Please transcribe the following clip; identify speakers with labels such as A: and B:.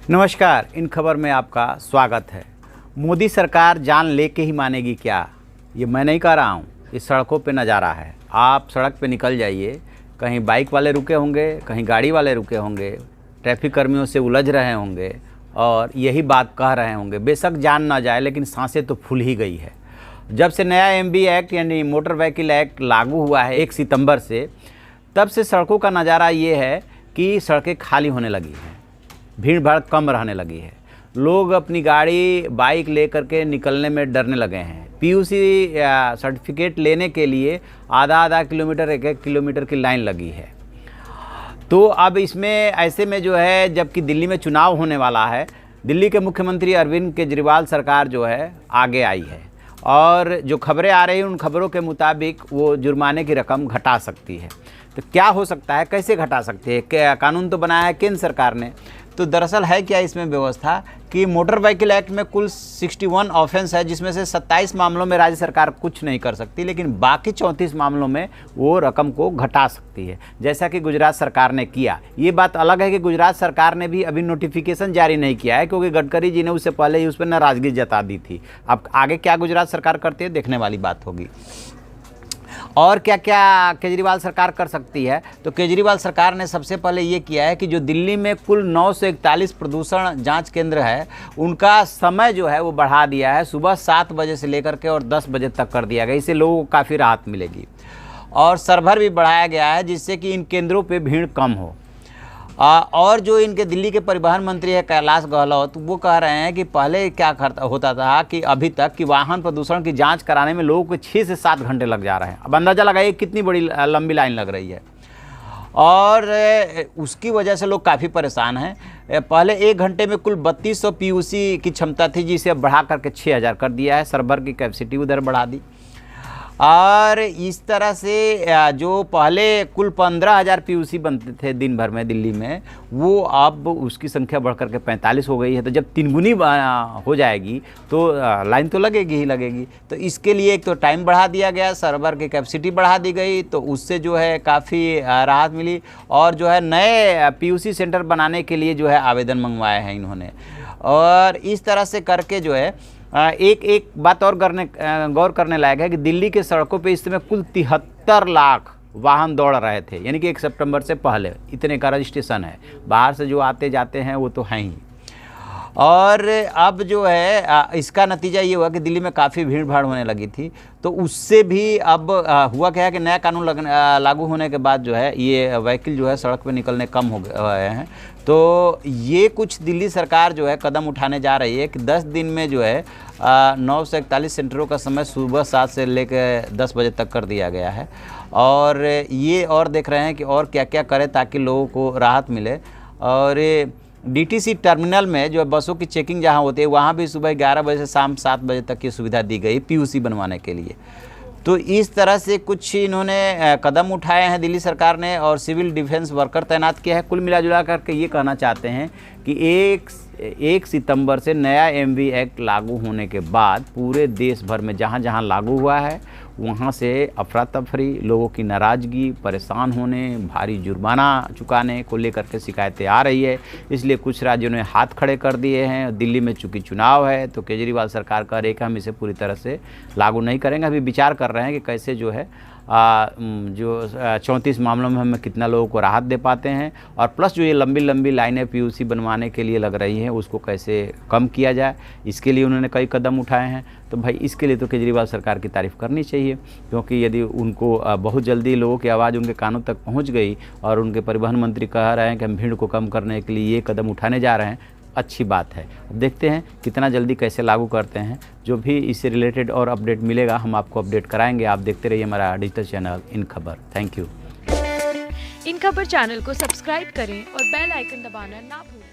A: नमस्कार, इन खबर में आपका स्वागत है। मोदी सरकार जान लेके ही मानेगी क्या? ये मैं नहीं कह रहा हूँ, इस सड़कों पे नज़ारा है। आप सड़क पे निकल जाइए, कहीं बाइक वाले रुके होंगे, कहीं गाड़ी वाले रुके होंगे, ट्रैफिक कर्मियों से उलझ रहे होंगे और यही बात कह रहे होंगे। बेशक जान ना जाए, लेकिन सांसें तो फूल ही गई है। जब से नया MV एक्ट यानी मोटर व्हीकल एक्ट लागू हुआ है 1 सितंबर से, तब से सड़कों का नज़ारा ये है कि सड़कें खाली होने लगी हैं, भीड़ भाड़ कम रहने लगी है। लोग अपनी गाड़ी बाइक लेकर के निकलने में डरने लगे हैं। PUC सर्टिफिकेट लेने के लिए आधा किलोमीटर 1 किलोमीटर की लाइन लगी है। तो अब इसमें ऐसे में जो है, जबकि दिल्ली में चुनाव होने वाला है, दिल्ली के मुख्यमंत्री अरविंद केजरीवाल सरकार जो है आगे आई है और जो खबरें आ रही हैं उन खबरों के मुताबिक वो जुर्माने की रकम घटा सकती है। तो क्या हो सकता है, कैसे घटा सकती है? क्या कानून तो बनाया है केंद्र सरकार ने। तो दरअसल है क्या इसमें व्यवस्था कि मोटर व्हीकल एक्ट में कुल 61 ऑफेंस है, जिसमें से 27 मामलों में राज्य सरकार कुछ नहीं कर सकती, लेकिन बाकी 34 मामलों में वो रकम को घटा सकती है, जैसा कि गुजरात सरकार ने किया। ये बात अलग है कि गुजरात सरकार ने भी अभी नोटिफिकेशन जारी नहीं किया है, क्योंकि गडकरी जी ने उससे पहले ही उस पर नाराज़गी जता दी थी। अब आगे क्या गुजरात सरकार करती है, देखने वाली बात होगी। और क्या क्या केजरीवाल सरकार कर सकती है? तो केजरीवाल सरकार ने सबसे पहले ये किया है कि जो दिल्ली में कुल 941 प्रदूषण जांच केंद्र है, उनका समय जो है वो बढ़ा दिया है। सुबह 7 बजे से लेकर के और 10 बजे तक कर दिया गया। इससे लोगों को काफ़ी राहत मिलेगी। और सर्वर भी बढ़ाया गया है, जिससे कि इन केंद्रों पर भीड़ कम हो। और जो इनके दिल्ली के परिवहन मंत्री है कैलाश गहलोत, वो कह रहे हैं कि पहले क्या होता था कि अभी तक कि वाहन प्रदूषण की जांच कराने में लोगों को 6 से 7 घंटे लग जा रहे हैं। अब अंदाज़ा लगाइए कितनी बड़ी लंबी लाइन लग रही है और उसकी वजह से लोग काफ़ी परेशान हैं। पहले 1 घंटे में कुल 3200 PUC की क्षमता थी, जिसे अब बढ़ा करके 6000 कर दिया है। सर्वर की कैपेसिटी उधर बढ़ा दी और इस तरह से जो पहले कुल 15,000 PUC बनते थे दिन भर में दिल्ली में, वो अब उसकी संख्या बढ़कर के 45 हो गई है। तो जब 3 गुनी हो जाएगी तो लाइन तो लगेगी ही लगेगी। तो इसके लिए एक तो टाइम बढ़ा दिया गया, सर्वर की कैपेसिटी बढ़ा दी गई, तो उससे जो है काफ़ी राहत मिली। और जो है नए PUC सेंटर बनाने के लिए जो है आवेदन मंगवाए हैं इन्होंने। और इस तरह से करके जो है एक बात और गौर करने लायक है कि दिल्ली के सड़कों पे इस समय कुल 73 लाख वाहन दौड़ रहे थे, यानी कि 1 सितंबर से पहले इतने का रजिस्ट्रेशन है। बाहर से जो आते जाते हैं वो तो हैं ही। और अब जो है इसका नतीजा ये हुआ कि दिल्ली में काफ़ी भीड़ भाड़ होने लगी थी। तो उससे भी अब हुआ क्या है कि नया कानून लागू होने के बाद जो है ये व्हीकल जो है सड़क पे निकलने कम हो गए हैं। तो ये कुछ दिल्ली सरकार जो है कदम उठाने जा रही है कि 10 दिन में जो है 941 सेंटरों का समय सुबह 7 से लेकर 10 बजे तक कर दिया गया है। और ये और देख रहे हैं कि और क्या क्या करें ताकि लोगों को राहत मिले। और DTC टर्मिनल में जो बसों की चेकिंग जहां होती है, वहां भी सुबह 11 बजे से शाम 7 बजे तक की सुविधा दी गई PUC बनवाने के लिए। तो इस तरह से कुछ इन्होंने कदम उठाए हैं दिल्ली सरकार ने और सिविल डिफेंस वर्कर तैनात किया है। कुल मिला जुला करके ये कहना चाहते हैं कि 1 सितंबर से नया MV एक्ट लागू होने के बाद पूरे देश भर में जहाँ जहाँ लागू हुआ है वहाँ से अफरा तफरी, लोगों की नाराज़गी, परेशान होने, भारी जुर्माना चुकाने को लेकर के शिकायतें आ रही है। इसलिए कुछ राज्यों ने हाथ खड़े कर दिए हैं। दिल्ली में चूँकि चुनाव है तो केजरीवाल सरकार कह रही है कि हम इसे पूरी तरह से लागू नहीं करेंगे। अभी विचार कर रहे हैं कि कैसे जो है जो 34 मामलों में हमें कितना लोगों को राहत दे पाते हैं, और प्लस जो ये लंबी लंबी लाइनें PUC बनवाने के लिए लग रही हैं उसको कैसे कम किया जाए, इसके लिए उन्होंने कई कदम उठाए हैं। तो भाई इसके लिए तो केजरीवाल सरकार की तारीफ़ करनी चाहिए, क्योंकि यदि उनको बहुत जल्दी लोगों की आवाज़ उनके कानों तक पहुँच गई और उनके परिवहन मंत्री कह रहे हैं कि हम भीड़ को कम करने के लिए ये कदम उठाने जा रहे हैं, अच्छी बात है। अब देखते हैं कितना जल्दी कैसे लागू करते हैं। जो भी इससे रिलेटेड और अपडेट मिलेगा हम आपको अपडेट कराएंगे। आप देखते रहिए हमारा डिजिटल चैनल इन खबर। Thank you.
B: इन खबर चैनल को सब्सक्राइब करें और बेल आइकन दबाना ना भूलें।